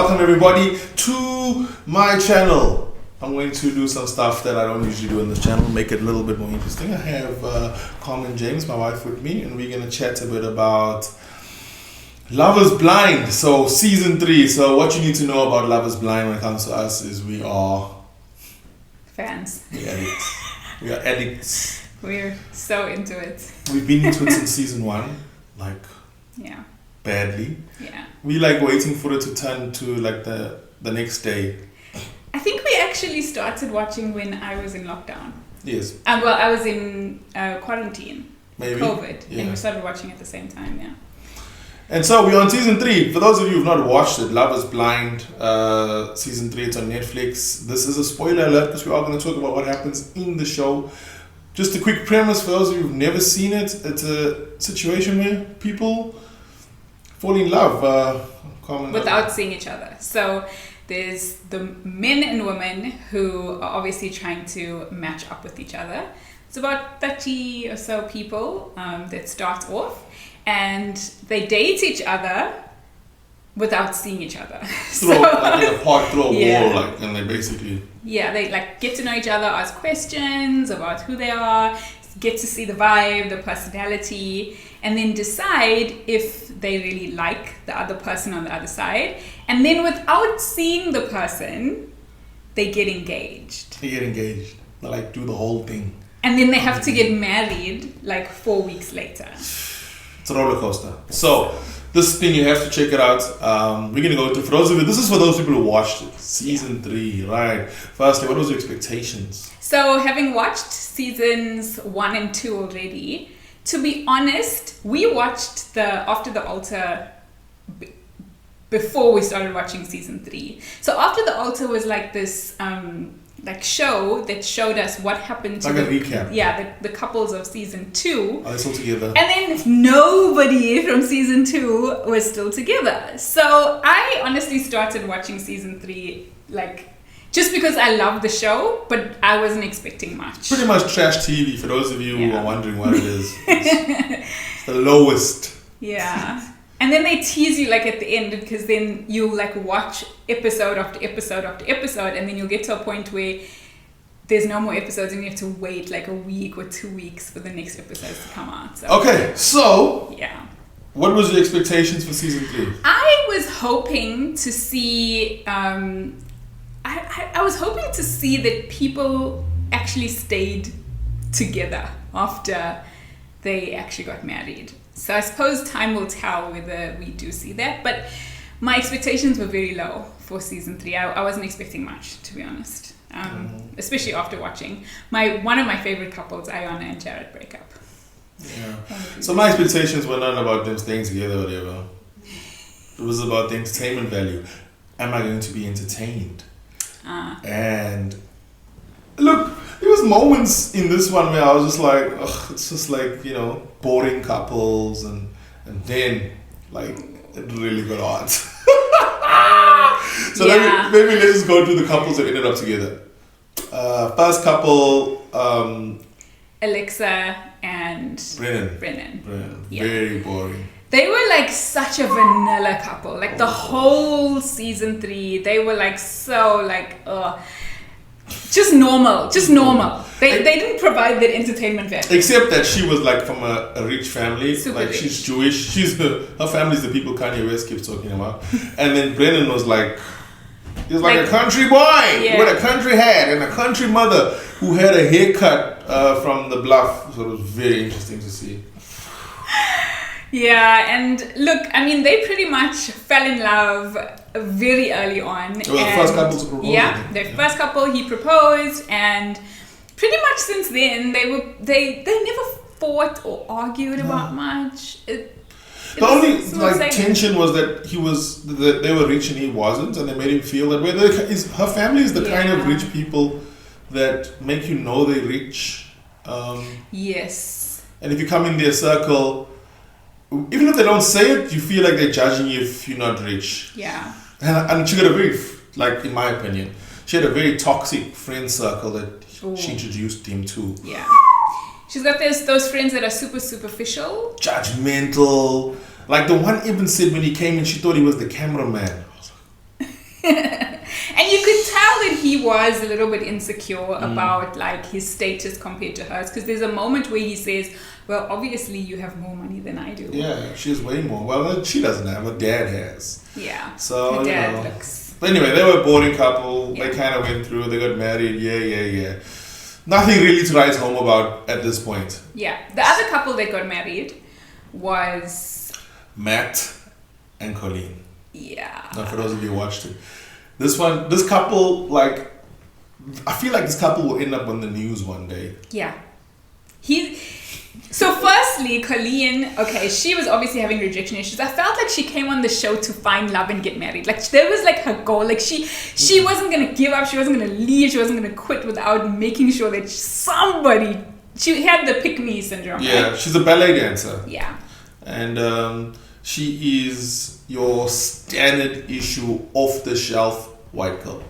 Welcome everybody to my channel. I'm going to do some stuff that I don't usually do on this channel, make it a little bit more interesting. I have Carmen James, my wife, with me, and we're going to chat a bit about Love is Blind. So season 3. So what you need to know about Love is Blind when it comes to us is we are fans. We're addicts. We are addicts. We're so into it. We've been into it since season 1, badly. Yeah. We like waiting for it to turn to like the next day. I think we actually started watching when I was in lockdown. Yes. Well, I was in quarantine. Maybe. COVID. Yeah. And we started watching at the same time, yeah. And so we're on season 3. For those of you who've not watched it, Love is Blind, season 3, it's on Netflix. This is a spoiler alert because we are going to talk about what happens in the show. Just a quick premise for those of you who've never seen it. It's a situation where people fall in love. Without seeing each other. So there's the men and women who are obviously trying to match up with each other. It's about 30 or so people that start off, and they date each other without seeing each other. Through a wall, and they basically... Yeah, they get to know each other, ask questions about who they are, get to see the vibe, the personality, and then decide if they really like the other person on the other side. And then without seeing the person, they get engaged. They do the whole thing. And then they have to get married 4 weeks later. It's a roller coaster. So this thing, you have to check it out. We're going to go through, for those of you, this is for those people who watched it. Season 3, right. Firstly, what was your expectations? So having watched seasons 1 and 2 already, to be honest, we watched After the Altar before we started watching season 3. So After the Altar was this show that showed us what happened to a recap. Yeah, the couples of season 2. Are they still together? And then nobody from season 2 was still together. So I honestly started watching season 3 just because I love the show, but I wasn't expecting much. Pretty much trash TV, for those of you who are wondering what it is. It's the lowest. Yeah. And then they tease you at the end, because then you'll watch episode after episode after episode, and then you'll get to a point where there's no more episodes and you have to wait a week or 2 weeks for the next episodes to come out. So, okay, so yeah. What was your expectations for season 3? I was hoping to see I was hoping to see that people actually stayed together after they actually got married. So I suppose time will tell whether we do see that. But my expectations were very low for season 3. I wasn't expecting much, to be honest. Especially after watching one of my favorite couples, Ayana and Jared, break up. Yeah. So my expectations were not about them staying together or whatever. It was about the entertainment value. Am I going to be entertained? And look, there was moments in this one where I was just like, ugh, it's just boring couples, and then it really got hard. So maybe let's go to the couples that ended up together. First couple, Alexa and Brennan. Yeah. Very boring. They were such a vanilla couple. The whole season 3, they were so just normal. They didn't provide that entertainment value. Except that she was from a rich family. Super rich. She's Jewish. Her family's the people Kanye West keeps talking about. And then Brennan was he was a country boy with a country hat and a country mother who had a haircut from the bluff. So it was very interesting to see. Yeah, and look, they pretty much fell in love very early on. It was the first couple to propose. Yeah, their first couple, he proposed, and pretty much since then they never fought or argued about much. The only tension was that they were rich and he wasn't, and they made him feel that way. Her family is the kind of rich people that make you know they're rich. Yes. And if you come in their circle, even if they don't say it, you feel like they're judging you if you're not rich. Yeah. And she got a very, in my opinion, she had a very toxic friend circle that she introduced him to. Yeah. She's got those friends that are super superficial. Judgmental. The one even said when he came in, she thought he was the cameraman. I was he was a little bit insecure about like his status compared to hers, because there's a moment where he says, well, obviously you have more money than I do. Yeah, she has way more. Well, she doesn't have, her dad has. Yeah. So, her dad looks... But anyway, they were a boring couple. Yeah. They kind of went through, they got married. Yeah. Nothing really to write home about at this point. Yeah. The other couple that got married was... Matt and Colleen. Yeah. Now, for those of you who watched it. This couple, like, I feel like this couple will end up on the news one day. Yeah. So firstly, Colleen, okay, she was obviously having rejection issues. I felt like she came on the show to find love and get married. Like, that was like her goal. Like, she wasn't going to give up. She wasn't going to leave. She wasn't going to quit without making sure that somebody... She had the pick-me syndrome, Yeah, right? She's a ballet dancer. Yeah. And she is your standard issue, off-the-shelf white girl.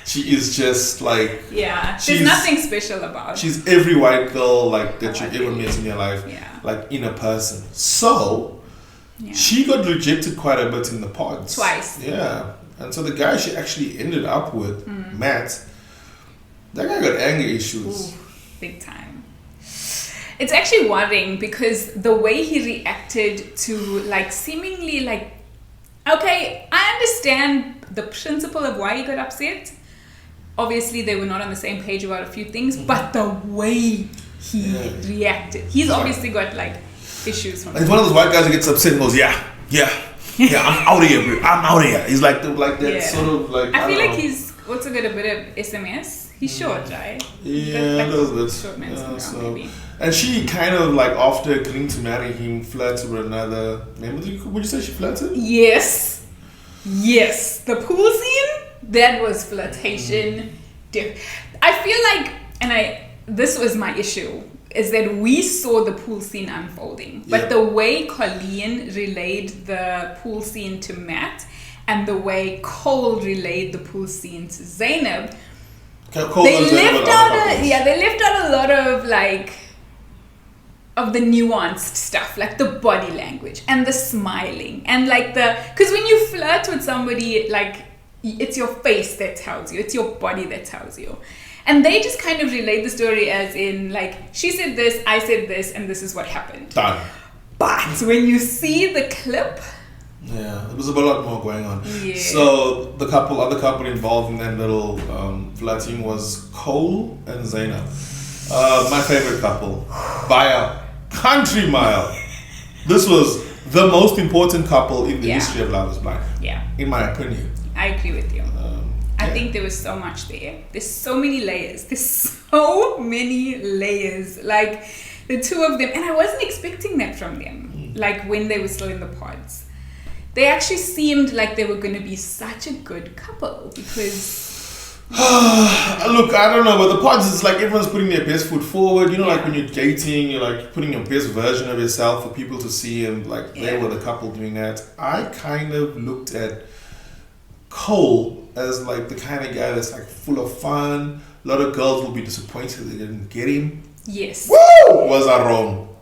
She is just like... Yeah, there's nothing special about her. She's every white girl like that you've ever met in your life, like in a person. So, she got rejected quite a bit in the pods. Twice. Yeah. And so the guy she actually ended up with, Matt, that guy got anger issues. Ooh, big time. It's actually worrying because the way he reacted to like seemingly like... Okay, I understand the principle of why he got upset. Obviously, they were not on the same page about a few things, but the way he reacted, he's obviously got like issues. From he's one of those white guys that gets upset and goes, I'm out of here, bro. I'm out of here. He's like that sort of like. I feel like he's also got a bit of SMS. He's short, right? Yeah, a little bit. Short man syndrome, maybe. And she kind of like after agreeing to marry him, flirted with another. Would you say she flirted? Yes. The pool scene. That was flirtation. I feel like, this was my issue, is that we saw the pool scene unfolding. But the way Colleen relayed the pool scene to Matt and the way Cole relayed the pool scene to Zainab, they left out a lot of like of the nuanced stuff, like the body language and the smiling and like because when you flirt with somebody, like it's your face that tells you, it's your body that tells you. And they just kind of relayed the story as in like, she said this, I said this, and this is what happened. Done. But when you see the clip, there was a lot more going on. Yeah. So the other couple involved in that little flirting was Cole and Zainab. My favorite couple by a country mile. This was the most important couple in the history of Love Is Blind. Yeah. In my opinion. I agree with you. I think there was so much there. There's so many layers. Like the two of them. And I wasn't expecting that from them. Like when they were still in the pods. They actually seemed like they were going to be such a good couple because... Look, I don't know, but the pods is like everyone's putting their best foot forward. You know, like when you're dating, you're like putting your best version of yourself for people to see, and like they were the couple doing that. I kind of looked at Cole as like the kind of guy that's like full of fun. A lot of girls will be disappointed they didn't get him. Yes. Woo! Was I wrong?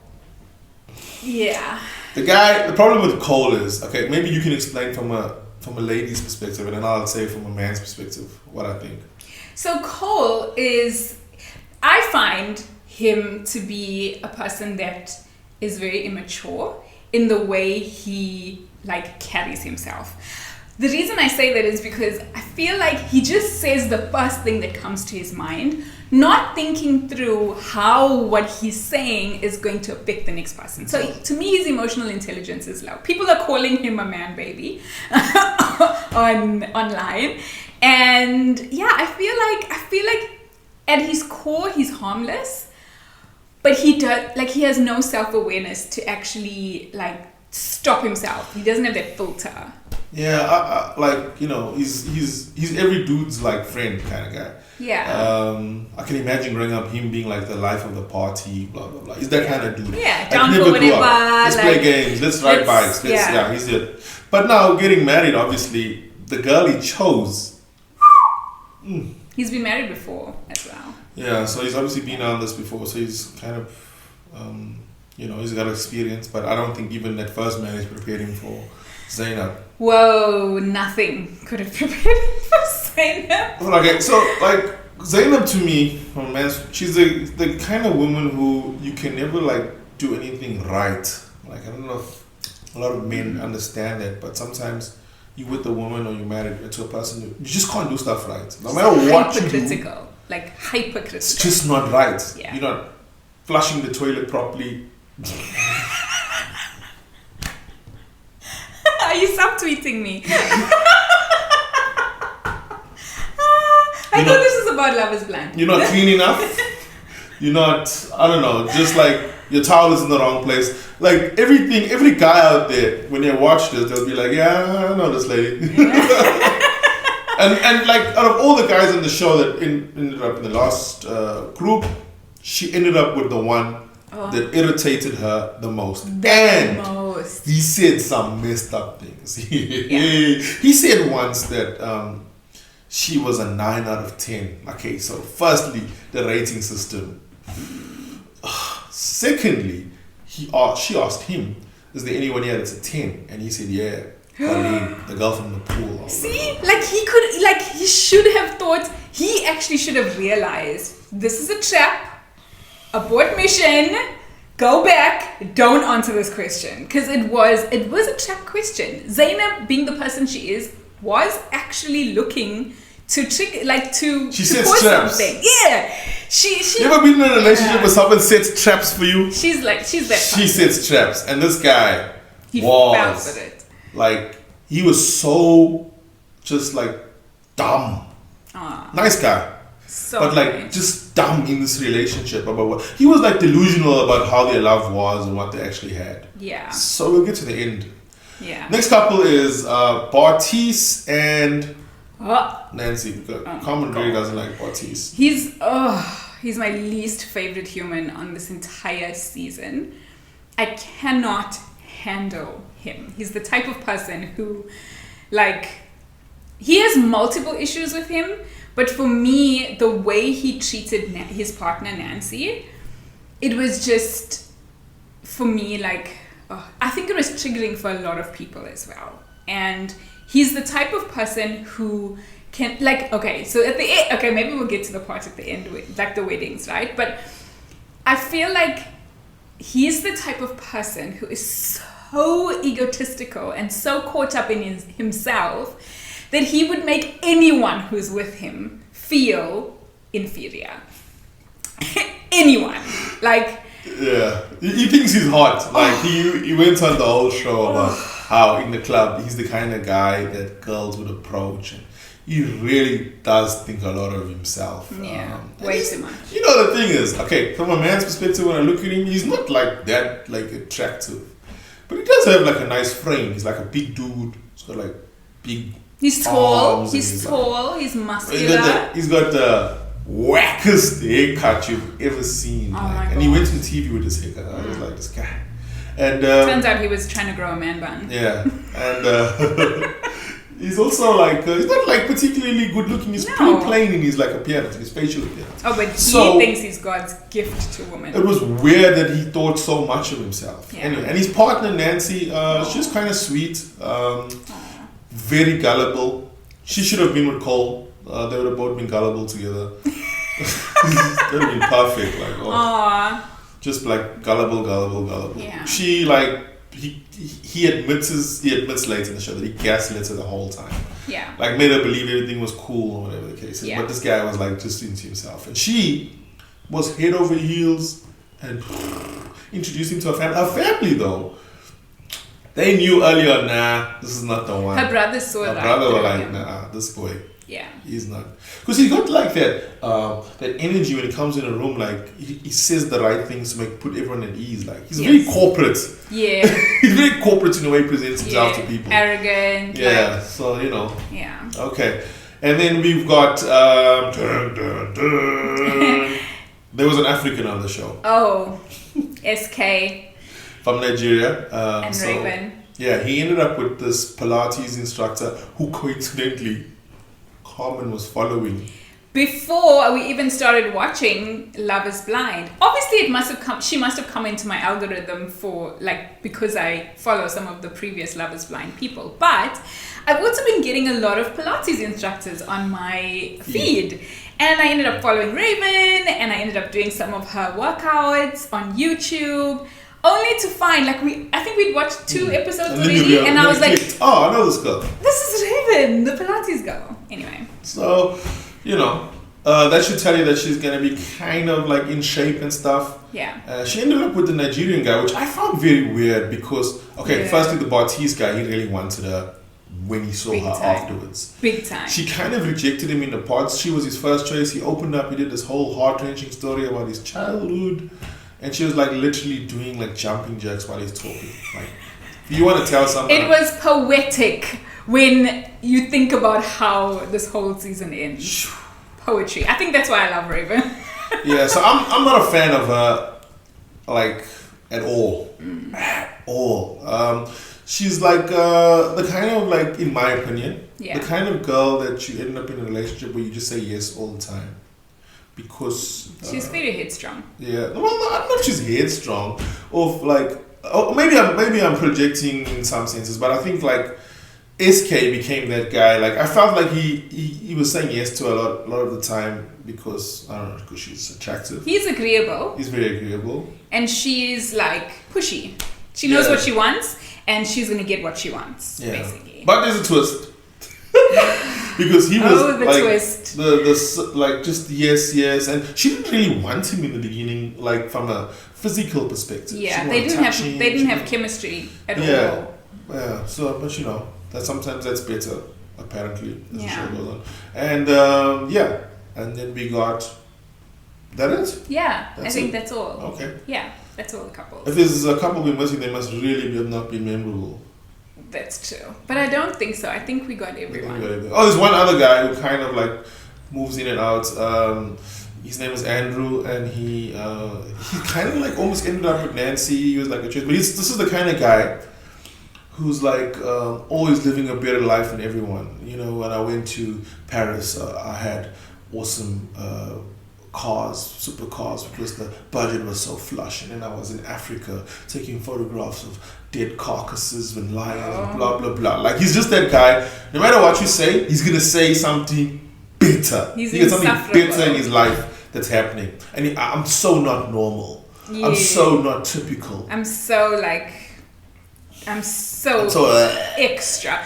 Yeah. The problem with Cole is, okay, maybe you can explain from a lady's perspective, and then I'll say from a man's perspective what I think. So Cole I find him to be a person that is very immature in the way he like carries himself. The reason I say that is because I feel like he just says the first thing that comes to his mind, not thinking through how what he's saying is going to affect the next person. So to me, his emotional intelligence is low. People are calling him a man baby online. And yeah, I feel like at his core, he's harmless, but he has no self-awareness to actually like stop himself. He doesn't have that filter. Yeah, like, you know, he's every dude's like friend kind of guy. Yeah. I can imagine growing up him being like the life of the party, blah blah blah. He's that kind of dude. Yeah, down for whatever. Let's play games. Let's ride bikes. He's it. But now getting married, obviously, the girl he chose. He's been married before as well. Yeah, so he's obviously been on this before, so he's kind of, he's got experience. But I don't think even that first marriage prepared him for Zainab. Whoa, nothing could have prepared him for Zainab. Zainab. Okay, so like Zainab to me, from man, she's the kind of woman who you can never like do anything right. Like I don't know if a lot of men understand that, but sometimes you with a woman or you're married to a person, you just can't do stuff right. No matter what you do, hypercritical. Like hypercritical. it's just not right. Yeah. You're not flushing the toilet properly. Are you subtweeting me? I thought this is about Love is Blind. You're not clean enough. You're not, I don't know, just like your towel is in the wrong place. Like everything, every guy out there, when they watch this, they'll be like, yeah, I know this lady. and like out of all the guys on the show that ended up in the last group, she ended up with the one that irritated her the most. He said some messed up things. He said once that she was a 9 out of 10. Okay, so firstly, the rating system. Secondly, she asked him, is there anyone here that's a 10? And he said, yeah, Colleen, the girl from the pool. See, like he should have thought, he actually should have realized, this is a trap, abort mission, go back, don't answer this question. Because it was a trap question. Zainab, being the person she is, was actually looking to trick, like to cause something. Yeah. She You ever been in a relationship where someone sets traps for you? She's that She person. sets traps, and this guy He fell for it. like, he was so just like dumb. Nice guy. So but like nice. just dumb in this relationship about what he was like delusional about how their love was and what they actually had. Yeah. So we'll get to the end. Yeah. Next couple is Bartise and Nancy. Because Carmen really doesn't like Bartise. He's my least favorite human on this entire season. I cannot handle him. He's the type of person who, like, he has multiple issues with him, but for me, the way he treated his partner Nancy, it was just, for me, like, I think it was triggering for a lot of people as well. And he's the type of person who can, like, okay, so at the end, okay, maybe we'll get to the part at the end, like the weddings, right? But I feel like he's the type of person who is so egotistical and so caught up in himself that he would make anyone who's with him feel inferior. Anyone. Like, yeah, he thinks he's hot. Like he went on the whole show about how in the club he's the kind of guy that girls would approach, and he really does think a lot of himself. Yeah, way too much. You know, the thing is, okay, from a man's perspective, when I look at him, he's not like that, like attractive, but he does have like a nice frame. He's like a big dude. He's got like big. He's tall. He's tall. He's muscular. He's got the wackest haircut you've ever seen. Oh like, my and he went on TV with his haircut. I was like, this guy. And turns out he was trying to grow a man bun. Yeah, and he's also like he's not like particularly good looking. He's pretty plain in his like appearance, in his facial appearance. Oh, but he thinks he's God's gift to women. It was weird that he thought so much of himself. Yeah. Anyway, and his partner Nancy, she's kind of sweet, very gullible. She should have been with Cole. They would have both been gullible together. That would have been perfect. Like, just like gullible. Yeah. She like he admits late in the show that he gaslit her the whole time. Yeah. Like made her believe everything was cool or whatever the case is. Yeah. But this guy was like just into himself, and she was head over heels and introduced him to her family. Her family though, they knew earlier, nah, this is not the one. Her brothers saw that. Her brother were like, nah, this boy. Yeah. He's not. Because he got like that energy when he comes in a room, like he says the right things to put everyone at ease. Like he's very corporate. Yeah. He's very corporate in the way he presents himself to people. Arrogant. Yeah. Like, so, you know. Yeah. Okay. And then we've got there was an African on the show. Oh. SK. From Nigeria. And Raven. Yeah, he ended up with this Pilates instructor who coincidentally Carmen was following. before we even started watching Love is Blind. Obviously, she must have come into my algorithm because I follow some of the previous Love is Blind people. But I've also been getting a lot of Pilates instructors on my feed. And I ended up following Raven, and I ended up doing some of her workouts on YouTube, only to find, I think we'd watched 2 episodes already, and I was like, oh, I know this girl. This is Raven, the Pilates girl. Anyway. So, that should tell you that she's going to be kind of like in shape and stuff. Yeah. She ended up with the Nigerian guy, which I found very weird because, firstly, the Bartise guy, he really wanted her when he saw her afterwards. Big time. She kind of rejected him in the pods. She was his first choice. He opened up, he did this whole heart-wrenching story about his childhood. And she was like literally doing like jumping jacks while he's talking. Like, if you want to tell someone... It was poetic when you think about how this whole season ends. Poetry. I think that's why I love Raven. Yeah, so I'm not a fan of her, like, at all. At all. She's like the kind of, like, in my opinion, the kind of girl that you end up in a relationship where you just say yes all the time. Because... she's very headstrong. Yeah. Well, I don't know if she's headstrong. Or, like... maybe I'm projecting in some senses, but I think, like, SK became that guy. Like, I felt like he was saying yes to a lot of the time because, I don't know, because she's attractive. He's agreeable. He's very agreeable. And she's, like, pushy. She knows what she wants, and she's going to get what she wants, basically. But there's a twist. Because he was the like twist. the like just yes, and she didn't really want him in the beginning, like from a physical perspective. Yeah, they didn't have chemistry at all. Yeah. So, but that sometimes that's better, apparently, as the show goes on. And and then we got that it. Yeah, I think that's all. Okay. Yeah, that's all the couples. If there's a couple we're missing, they must really not be memorable. That's true. But I don't think so. I think we got everyone. There's one other guy who kind of like moves in and out. His name is Andrew, and he kind of like almost ended up with Nancy. He was like a choice. But this is the kind of guy who's like always living a better life than everyone. When I went to Paris, I had awesome supercars, because the budget was so flush, and then I was in Africa taking photographs of dead carcasses and lions and blah blah blah. Like, he's just that guy. No matter what you say, he's gonna say something bitter. He got something bitter in his life that's happening, and I'm so not normal. Yeah. I'm so not typical. I'm so extra.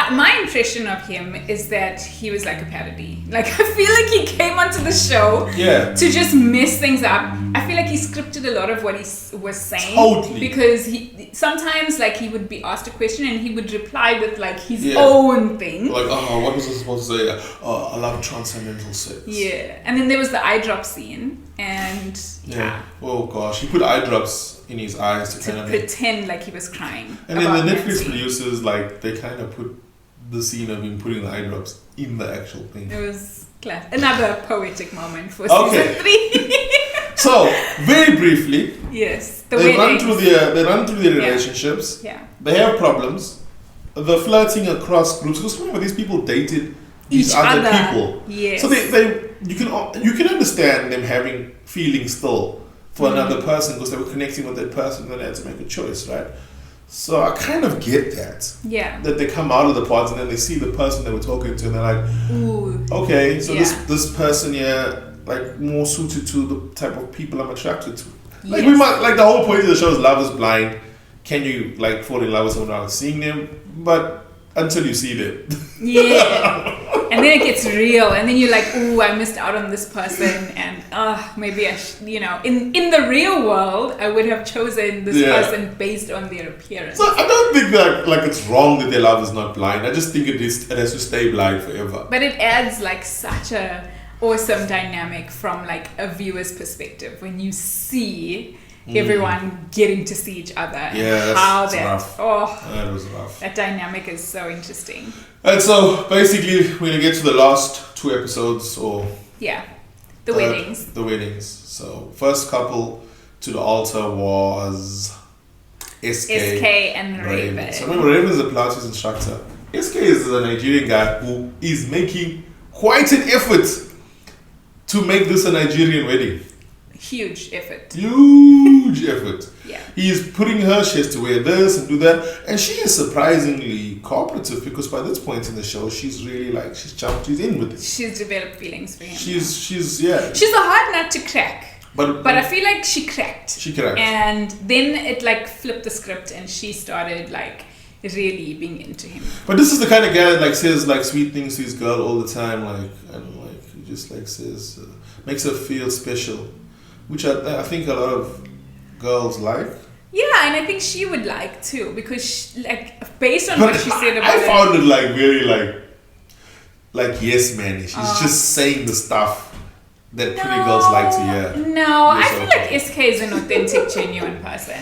My impression of him is that he was like a parody. Like, I feel like he came onto the show to just mess things up. I feel like he scripted a lot of what he was saying. Totally. Because he sometimes, like, he would be asked a question and he would reply with, like, his own thing. Like, what was I supposed to say? I love transcendental sex. Yeah. And then there was the eye drop scene. And oh gosh, he put eye drops in his eyes to kind of pretend like he was crying. And then the Netflix producers, like, they kind of put the scene of him putting the eye drops in the actual thing. It was class. Another poetic moment for season 3. So, very briefly, yes, they run through their relationships. Yeah. They have problems. The flirting across groups, because remember, these people dated these other people. Yes. So you can understand them having feelings still for another person, because they were connecting with that person and they had to make a choice, right? So I kind of get that. Yeah. That they come out of the pods and then they see the person they were talking to and they're like, ooh, okay, so this person here, like, more suited to the type of people I'm attracted to. Like, we might, like, the whole point of the show is Love is Blind. Can you, like, fall in love with someone without seeing them? But until you see them. Yeah. And then it gets real, and then you're like, ooh, I missed out on this person, and maybe I in the real world, I would have chosen this person based on their appearance. So I don't think that, like, it's wrong that their love is not blind. I just think it has to stay blind forever. But it adds, like, such a awesome dynamic from, like, a viewer's perspective when you see everyone getting to see each other. Yeah, and that's rough. That was rough. That dynamic is so interesting. And so basically we're gonna get to the last 2 episodes, or the weddings. The weddings. So first couple to the altar was SK and Raven. So remember, Raven is a Pilates instructor. SK is a Nigerian guy who is making quite an effort to make this a Nigerian wedding. Huge effort. Huge effort. Yeah. He is putting her, she has to wear this and do that. And she is surprisingly cooperative because by this point in the show, she's really like, she's in with it. She's developed feelings for him. She's a hard nut to crack. But I feel like she cracked. And then it like flipped the script and she started like really being into him. But this is the kind of guy that like says like sweet things to his girl all the time, like, and like he just like says, makes her feel special. Which I think a lot of girls like. Yeah, and I think she would like too, because she, like based on what she said about I found it like very like yes man. She's just saying the stuff that pretty girls like to hear. No, I feel like SK is an authentic, genuine person.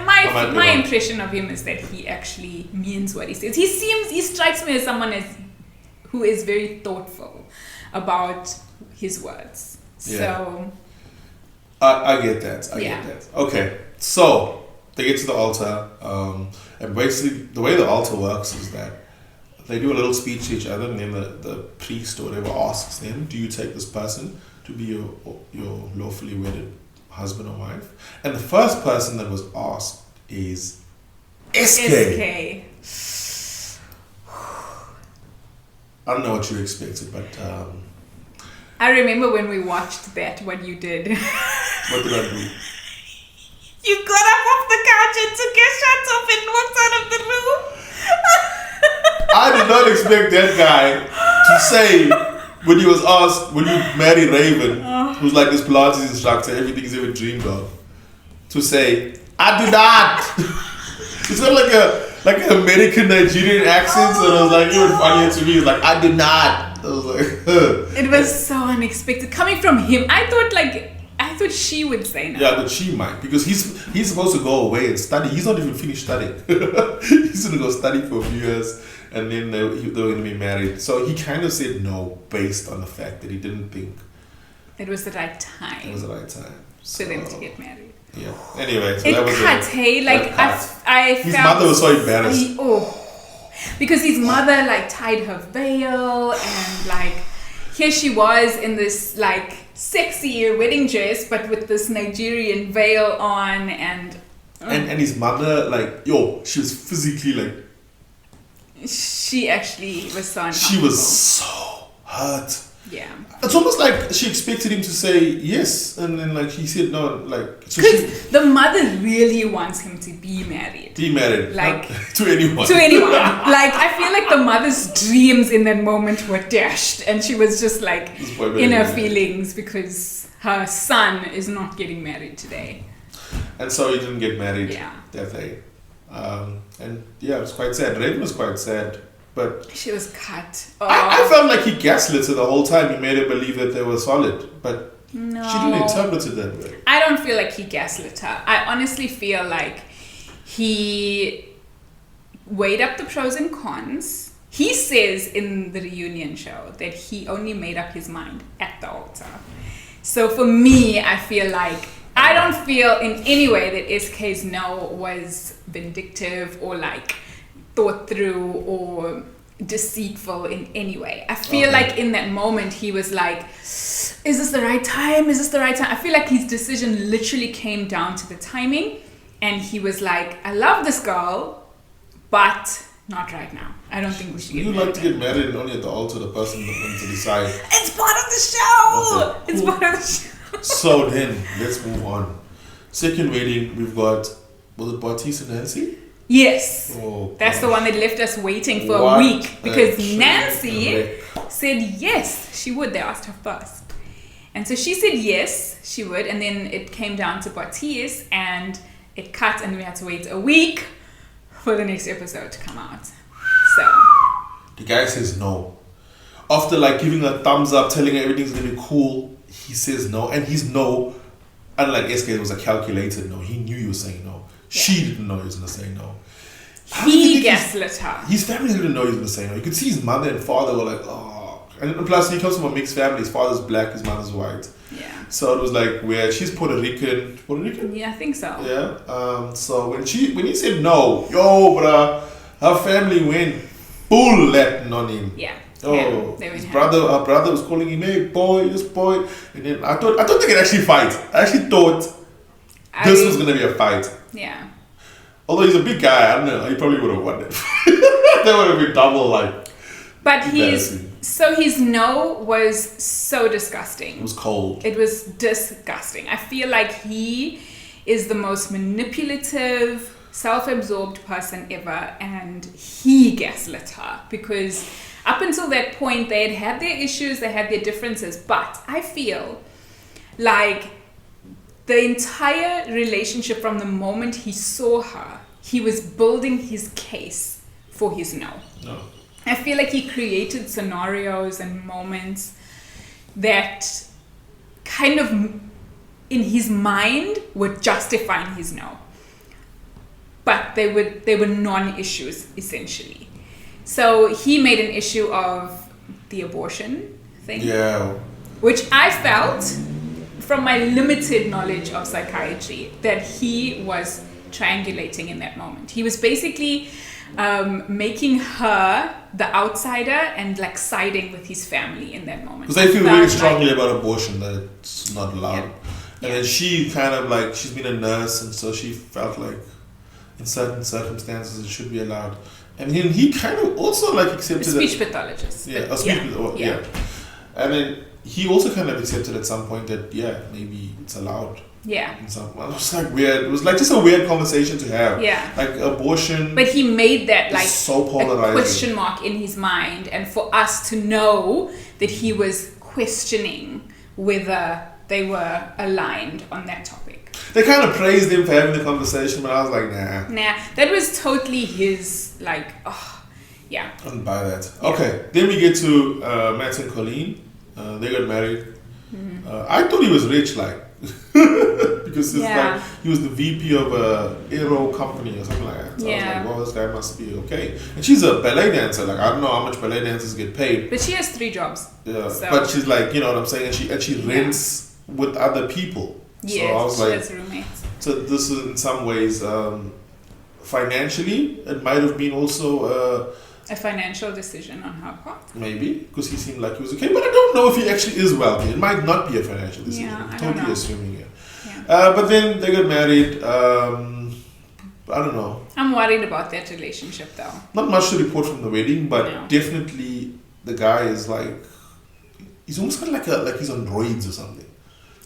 My impression of him is that he actually means what he says. He strikes me as someone who is very thoughtful about his words. Yeah. So. I get that. I get that. Okay, so they get to the altar, and basically the way the altar works is that they do a little speech to each other, and then the priest or whatever asks them, "Do you take this person to be your lawfully wedded husband or wife?" And the first person that was asked is SK. I don't know what you expected, but. I remember when we watched that, what you did. What did I do? You got up off the couch and took your shirt off and walked out of the room. I did not expect that guy to say, when he was asked, will you marry Raven, who's like this Pilates instructor, everything he's ever dreamed of, to say, I do not. It's got like an American Nigerian accent, and I was like, even funnier to me. It's like, I do not. I was like, It was so unexpected coming from him. I thought she would say no. Yeah, but she might, because he's supposed to go away and study. He's not even finished studying. He's gonna go study for a few years, and then they were gonna be married. So he kind of said no based on the fact that he didn't think it was the right time. It was the right time for them to get married. Yeah. Anyway, so it that was cut. Hey, like I his mother was so embarrassed. Because his mother like tied her veil, and like here she was in this like sexy wedding dress, but with this Nigerian veil on, and his mother like she was physically like. She actually was so uncomfortable. She was so hurt. Yeah. It's almost like she expected him to say yes, and then like he said no, like because the mother really wants him to be married. Be married, like to anyone. To anyone. Like I feel like the mother's dreams in that moment were dashed, and she was just like in her feelings because her son is not getting married today. And so he didn't get married that day. And yeah, it was quite sad. Raven was quite sad. But she was cut. I felt like he gaslit her the whole time. He made her believe that they were solid, but no, she didn't interpret it that way. I don't feel like he gaslit her. I honestly feel like he weighed up the pros and cons. He says in the reunion show that he only made up his mind at the altar. So for me, I feel like I don't feel in any way that SK's no was vindictive or like thought through or deceitful in any way. I feel like in that moment he was like, is this the right time? Is this the right time? I feel like his decision literally came down to the timing, and he was like, I love this girl, but not right now. I don't think we should get married. You like to get married and only at the altar the person wants to decide. It's part of the show! Okay. It's part of the show. So then, let's move on. Second wedding, we've got, was it Bartise and Nancy? Yes, that's the one that left us waiting for a week because Nancy said yes, she would. They asked her first. And so she said yes, she would. And then it came down to Bartise and it cut, and we had to wait a week for the next episode to come out. So the guy says no. After like giving a thumbs up, telling her everything's going to be cool, he says no. And his no, unlike SK, it was a calculated no. He knew he was saying no. Yeah. She didn't know he was going to say no. He gaslit her. His family didn't know he was going to say no. You could see his mother and father were like, oh. And plus, he comes from a mixed family. His father's black, his mother's white. Yeah. So it was like, where she's Puerto Rican. Puerto Rican? Yeah, I think so. Yeah. So when he said no, bruh, her family went full Latin on him. Yeah. Her brother was calling him, hey boy, this boy. And then I don't think they'd actually fight. I actually thought this was gonna be a fight. Yeah. Although he's a big guy, I don't know, he probably would have won it. That would have been double But his no was so disgusting. It was cold. It was disgusting. I feel like he is the most manipulative, self-absorbed person ever, and he gaslit her because up until that point they had their issues, they had their differences, but I feel like the entire relationship from the moment he saw her, he was building his case for his no. I feel like he created scenarios and moments that kind of in his mind were justifying his no. But they were non-issues essentially. So he made an issue of the abortion thing. Yeah. Which I felt from my limited knowledge of psychiatry that he was triangulating in that moment. He was basically making her the outsider and like siding with his family in that moment. Because they feel really strongly about abortion, that it's not allowed. Yeah. And then she kind of like, she's been a nurse, and so she felt like in certain circumstances it should be allowed. And then he kind of also like accepted a speech pathologist. Yeah, a speech pathologist. Yeah. And then he also kind of accepted at some point that maybe it's allowed. Yeah. It was like weird. It was like just a weird conversation to have. Yeah. Like abortion. But he made that like so polarizing. A question mark in his mind, and for us to know that he was questioning whether they were aligned on that topic. They kind of praised him for having the conversation, but I was like, nah. Nah, that was totally his like, yeah. I didn't buy that. Yeah. Okay, then we get to Matt and Colleen. They got married. Mm-hmm. I thought he was rich, like. Because it's like he was the VP of a aero company or something like that. So I was like, well, this guy must be okay. And she's a ballet dancer. Like, I don't know how much ballet dancers get paid. But she has 3 jobs. Yeah. So. But she's like, you know what I'm saying? And she rents with other people. Yeah, so I was she like, has roommates. So this is in some ways, financially, it might have been also a financial decision on her part. Maybe, because he seemed like he was okay. But I don't know if he actually is wealthy. It might not be a financial decision. Yeah, I'm totally assuming it. Yeah. But then they got married. I don't know. I'm worried about that relationship though. Not much to report from the wedding, but definitely the guy is like, he's almost kind of like he's on roids or something.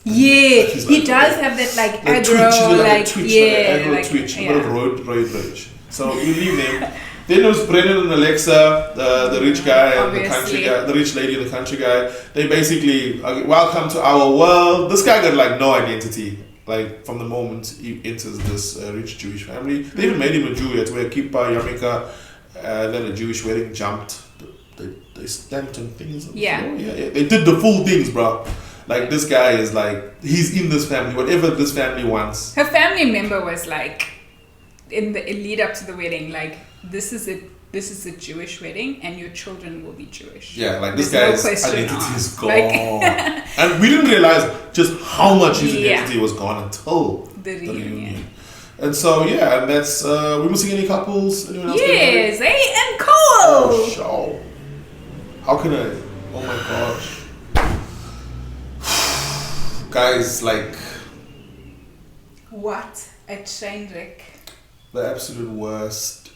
Yeah, like he does have that like aggro, twitch, a bit of roid rage. So we leave them. Then there was Brennan and Alexa, the rich guy and the country guy, the rich lady and the country guy. They basically, welcome to our world. This guy got like no identity, like from the moment he enters this rich Jewish family. They even made him a Jew. He had to wear kippah, yarmulke, then a Jewish wedding, jumped. They stamped and things. Yeah. They did the full things, bro. Like this guy is like, he's in this family, whatever this family wants. Her family member was like, in the lead up to the wedding, like, this is a Jewish wedding and your children will be Jewish. Yeah, like this guy's identity is gone. And we didn't realize just how much his identity was gone until the reunion. And so, and that's, we missing any couples? Anyone else? Yes, Zainab and Cole! Oh, show. How can I? Oh my gosh. Guys, like... What a train wreck. The absolute worst.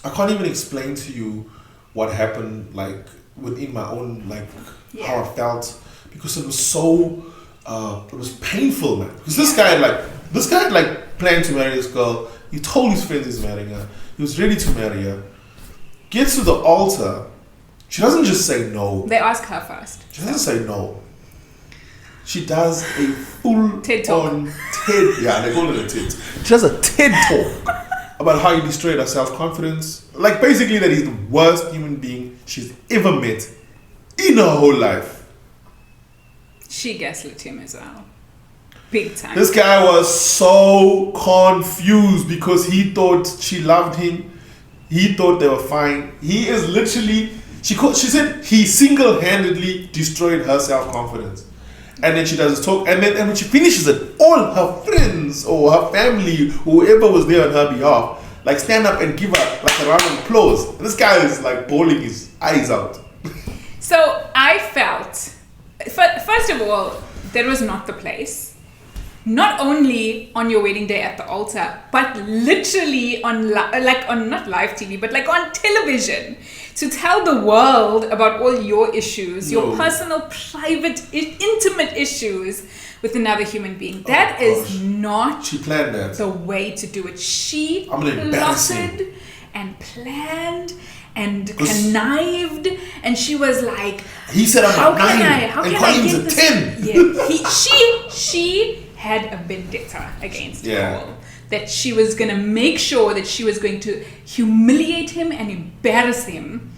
I can't even explain to you what happened, like, within my own, like, how I felt. Because it was so... it was painful, man. Because this guy had planned to marry this girl. He told his friends he's marrying her. He was ready to marry her. Gets to the altar. She doesn't just say no. They ask her first. She doesn't say no. She does a full TED talk. They call it a TED. She does a TED talk about how he destroyed her self-confidence. Like basically that he's the worst human being she's ever met in her whole life. She gaslit him as well. Big time. This guy was so confused because he thought she loved him. He thought they were fine. He is literally... She said he single-handedly destroyed her self-confidence. And then she does this talk, and when she finishes it, all her friends or her family, whoever was there on her behalf, like stand up and give her like a round of applause. And this guy is like bawling his eyes out. So I felt, first of all, that was not the place. Not only on your wedding day at the altar, but literally on not live TV, but like on television, to tell the world about all your issues, your personal, private, intimate issues with another human being. That is not she planned that. The way to do it. She plotted and planned and connived, and she was like, he said I'm a 9 how and can I Colleen's get a 10. Yeah, she had a vendetta against Cole, that she was going to make sure that she was going to humiliate him and embarrass him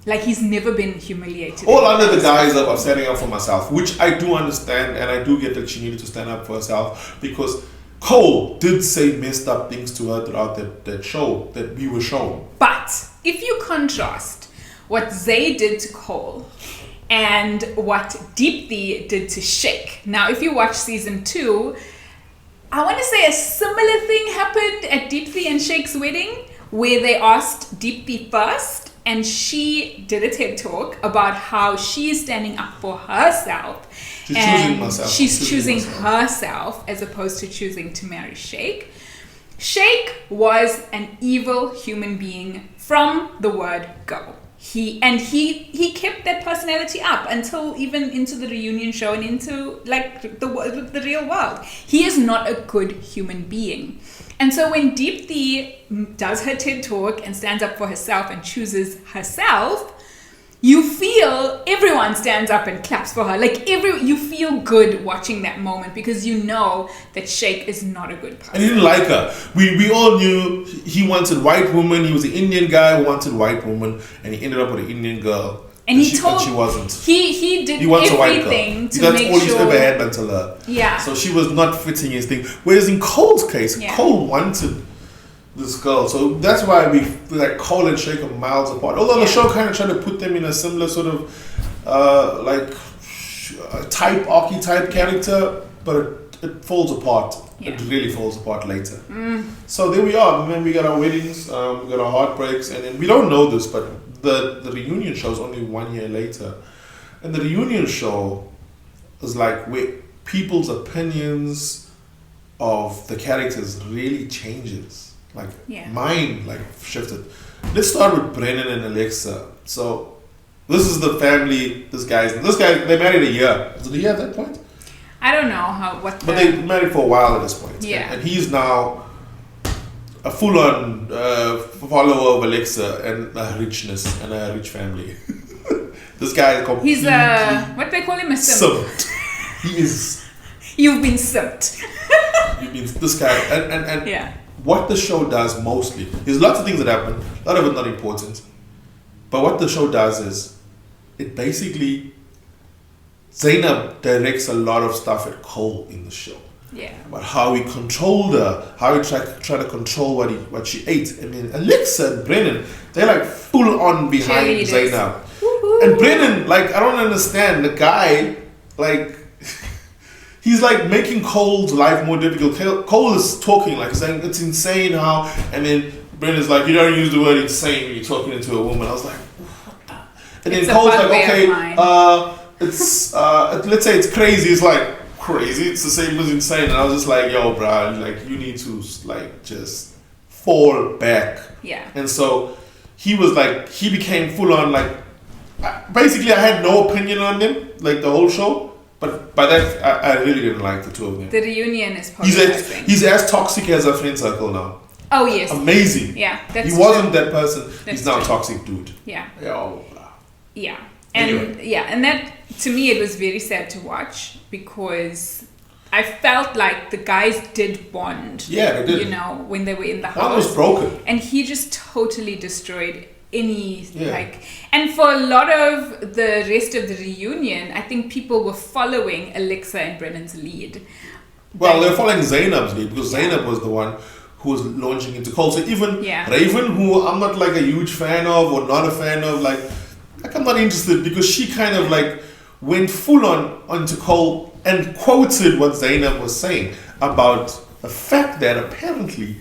like he's never been humiliated. All under the guise of standing up for myself, which I do understand, and I do get that she needed to stand up for herself, because Cole did say messed up things to her throughout that show that we were shown. But if you contrast what Zay did to Cole and what Deepthi did to Sheikh. Now, if you watch season 2, I want to say a similar thing happened at Deepthi and Sheikh's wedding, where they asked Deepthi first, and she did a TED talk about how she is standing up for herself. She's choosing herself as opposed to choosing to marry Sheikh. Sheikh was an evil human being from the word go. He kept that personality up until even into the reunion show and into like the real world. He is not a good human being. And so when Deepthi does her TED talk and stands up for herself and chooses herself, you feel everyone stands up and claps for her. Like you feel good watching that moment, because you know that Sheikh is not a good person. And he didn't like her. We all knew he wanted white woman. He was an Indian guy who wanted white woman, and he ended up with an Indian girl. And she wasn't. He did wants everything to that's make all sure. he's ever had until her. Yeah. So she was not fitting his thing. Whereas in Cole's case, Cole wanted this girl. So that's why we feel like Cole and Sheikh are miles apart. Although the show kind of tried to put them in a similar sort of archetype character, but it falls apart. Yeah. It really falls apart later. So there we are. And then we got our weddings, we got our heartbreaks, and then we don't know this, but the reunion show is only 1 year later. And the reunion show is like where people's opinions of the characters really changes. Like mine shifted. Let's start with Brennan and Alexa. So this is the family, this guy, they married a year. Was it a year at that point? I don't know but they married for a while at this point. Yeah. And he's now a full-on follower of Alexa and a richness and a rich family. This guy is completely... He's what they call him, a simp. He is... You've been simped. This guy, and yeah. What the show does mostly, there's lots of things that happen, a lot of it not important, but what the show does is, it basically, Zainab directs a lot of stuff at Cole in the show. Yeah. About how he controlled her, how he tried to control what she ate. I mean, Alexa and Brennan, they're like full on behind Zainab. Woo-hoo. And Brennan, like, I don't understand, the guy, like, he's like making Cole's life more difficult. Cole is talking, like saying it's insane how, and then Brennan's like, you don't use the word insane when you're talking into a woman. I was like, what the? And then Cole's like, okay, let's say it's crazy. It's like crazy. It's the same as insane. And I was just like, yo, bro, like you need to like just fall back. Yeah. And so he was like, he became full on like, basically I had no opinion on them, like the whole show. But by that, I really didn't like the two of them. The reunion is polarizing. He's as toxic as a friend circle now. Oh, yes. Amazing. Yeah, that's He wasn't that person. He's now a toxic dude. Yeah. Yeah. And anyway. And that, to me, it was very sad to watch, because I felt like the guys did bond. Yeah, they did. You know, when they were in the house. One was broken. And he just totally destroyed and for a lot of the rest of the reunion, I think people were following Alexa and Brennan's lead. Well, they're following Zainab's lead, because Zainab was the one who was launching into Cole. So even Raven, who I'm not like a huge fan of or not a fan of, like I'm not interested, because she kind of like went full on onto Cole and quoted what Zainab was saying about the fact that apparently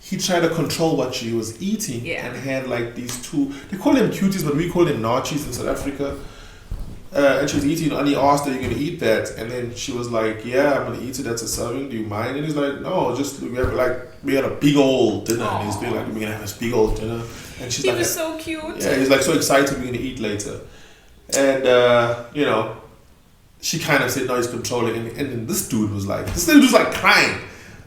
he tried to control what she was eating and had like these two, they call them cuties, but we call them nachos in South Africa. And she was eating, and he asked her, "Are you going to eat that?" And then she was like, "Yeah, I'm going to eat it. That's a serving. Do you mind?" And he's like, "No, just we had a big old dinner." Aww. And he's been like, "We're going to have this big old dinner." And she's he was so cute. Yeah, he's like so excited we're going to eat later. And she kind of said, "No, he's controlling." And then this dude was like crying,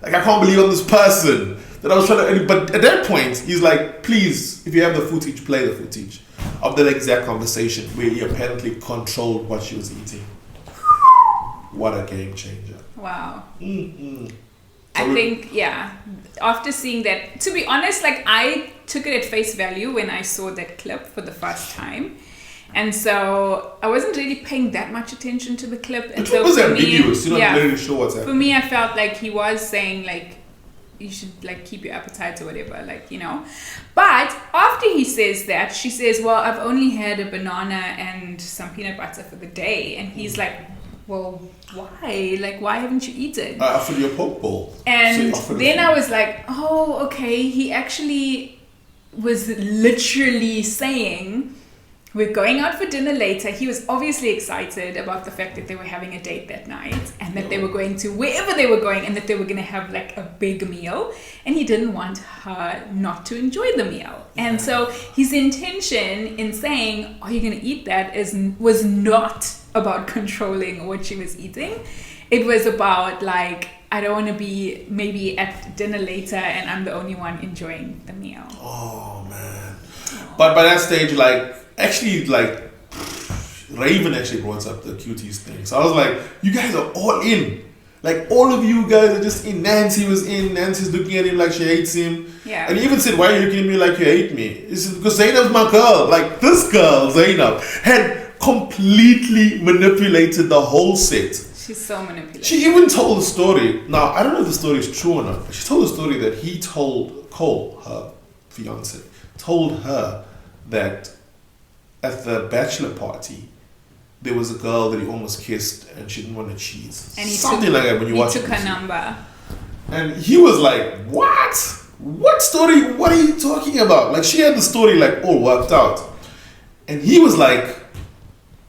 like, "I can't believe I'm this person that I was trying to." But at that point, he's like, "Please, if you have the footage, play the footage of that exact conversation where he apparently controlled what she was eating." What a game changer. Wow. Mm-hmm. I think, after seeing that, to be honest, like, I took it at face value when I saw that clip for the first time. And so I wasn't really paying that much attention to the clip. And it was ambiguous. You're not really sure what's happening. For me, I felt like he was saying, like, you should like keep your appetite or whatever, like, you know. But after he says that, she says, "Well, I've only had a banana and some peanut butter for the day." And he's like, "Well, why? Like, why haven't you eaten?" I offered you a poke bowl. And then I was like, oh, okay. He actually was literally saying, we're going out for dinner later. He was obviously excited about the fact that they were having a date that night and that they were going to wherever they were going and that they were going to have like a big meal. And he didn't want her not to enjoy the meal. And so his intention in saying, "Are you going to eat that?" was not about controlling what she was eating. It was about like, I don't want to be maybe at dinner later and I'm the only one enjoying the meal. Oh, man. But by that stage, like, actually, like, Raven actually brought up the cuties thing. So I was like, you guys are all in. Like, all of you guys are just in. Nancy was in. Nancy's looking at him like she hates him. Yeah. And he even said, "Why are you looking at me like you hate me?" It's because Zainab's my girl. Like, this girl, Zainab, had completely manipulated the whole set. She's so manipulative. She even told the story. Now, I don't know if the story is true or not, but she told the story that he told Cole, her fiance, told her that at the bachelor party, there was a girl that he almost kissed and she didn't want to cheat. And he something like that when you watch it. He took her number. And he was like, "What? What story? What are you talking about?" Like, she had the story like all worked out. And he was like,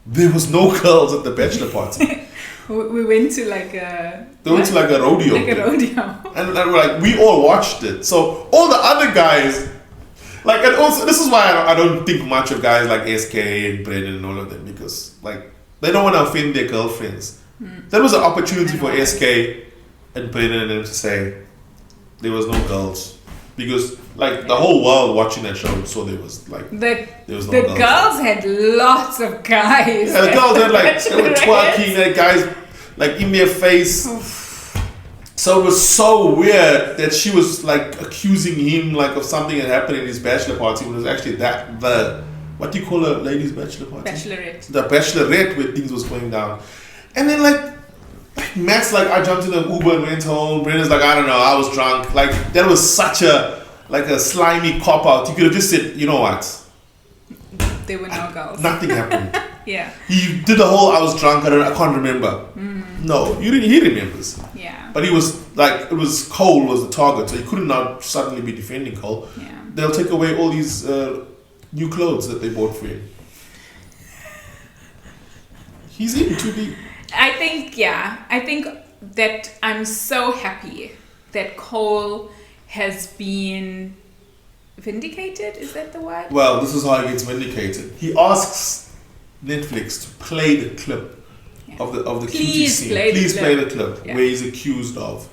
there was no girls at the bachelor party. We went to like a... They went to like a rodeo. Like a rodeo. And like, we all watched it. So all the other guys... Like, and also, this is why I don't think much of guys like SK and Brennan and all of them, because, like, they don't want to offend their girlfriends. That was an opportunity for SK and Brennan and them to say there was no girls. Because, like, the whole world watching that show saw there was, like, there was no girls. The girls had lots of guys. Yeah, the girls had, like, they were twerking, that guys, like, in their face. So it was so weird that she was like accusing him like of something that happened in his bachelor party when it was actually the what do you call a ladies' bachelor party? Bachelorette. The bachelorette where things was going down. And then like Matt's like, "I jumped in the Uber and went home." Brennan's like, "I don't know, I was drunk." Like, that was such a slimy cop out. You could have just said, "You know what? There were no girls. Nothing happened." Yeah. He did the whole "I was drunk, I can't remember." No, he remembers. Yeah. But he was like, it was Cole was the target, so he couldn't now suddenly be defending Cole. Yeah. They'll take away all these new clothes that they bought for him. He's in too deep. I think that I'm so happy that Cole has been vindicated. Is that the word? Well, this is how he gets vindicated. He asks Netflix to play the clip of the cutie scene. Please play the clip where he's accused of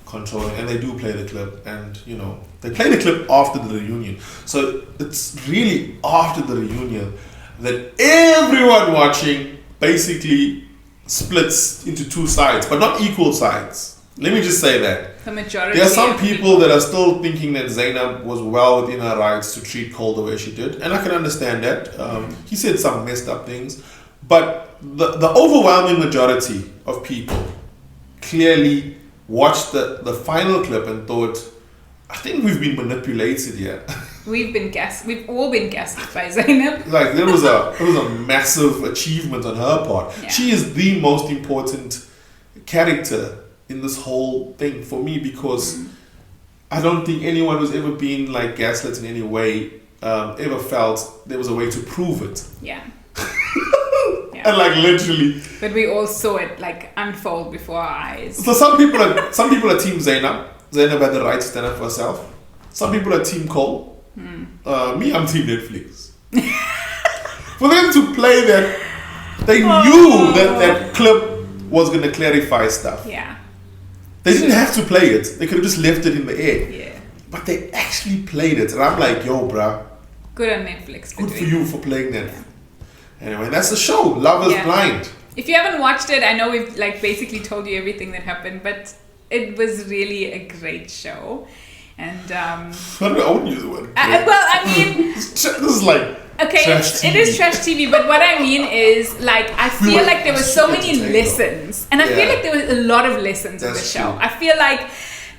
controlling, and they do play the clip, and you know they play the clip after the reunion. So it's really after the reunion that everyone watching basically splits into two sides, but not equal sides. Let me just say that. The majority. There are some people that are still thinking that Zainab was well within her rights to treat Cole the way she did, and I can understand that. He said some messed up things, but the overwhelming majority of people clearly watched the final clip and thought, I think we've been manipulated here. We've all been gassed by Zainab. Like, it was a massive achievement on her part. Yeah. She is the most important character in this whole thing for me, because I don't think anyone who's ever been like gaslit in any way ever felt there was a way to prove it. Yeah. And like literally. But we all saw it like unfold before our eyes. So some people are team Zainab. Zainab had the right to stand up for herself. Some people are team Cole. Me, I'm team Netflix. For them to play that, they knew that clip was going to clarify stuff. Yeah. They didn't have to play it. They could have just left it in the air. Yeah. But they actually played it. And I'm like, yo, bruh. Good on Netflix. Good for you for playing that. Yeah. Anyway, that's the show. Love is Blind. If you haven't watched it, I know we've like basically told you everything that happened, but it was really a great show. And I wouldn't use the word. Well, I mean, this is like it is trash TV. But what I mean is, like, I feel like there were so many lessons, and I feel like there was a lot of lessons in the show. True. I feel like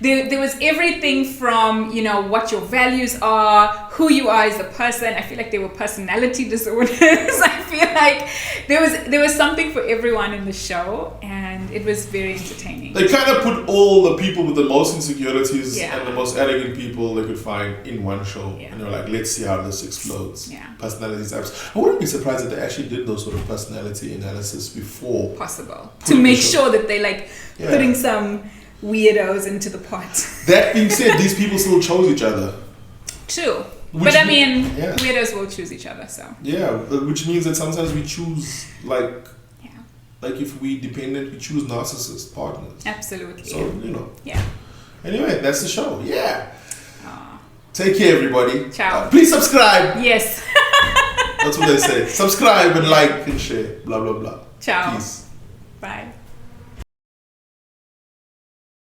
there was everything from, you know, what your values are, who you are as a person. I feel like there were personality disorders. I feel like there was something for everyone in the show, and it was very entertaining. They kind of put all the people with the most insecurities and the most arrogant people they could find in one show. Yeah. And they were like, let's see how this explodes. Yeah. Personality types. I wouldn't be surprised if they actually did those sort of personality analysis before. Possible. To make sure that they like putting some weirdos into the pot. That being said, these people still chose each other. True. But I mean, weirdos will choose each other, so. Yeah, which means that sometimes we choose, like if we dependent, we choose narcissist partners. Absolutely. So, you know. Yeah. Anyway, that's the show. Yeah. Take care, everybody. Ciao. Please subscribe. Yes. That's what they say. Subscribe and like and share. Blah, blah, blah. Ciao. Peace. Bye.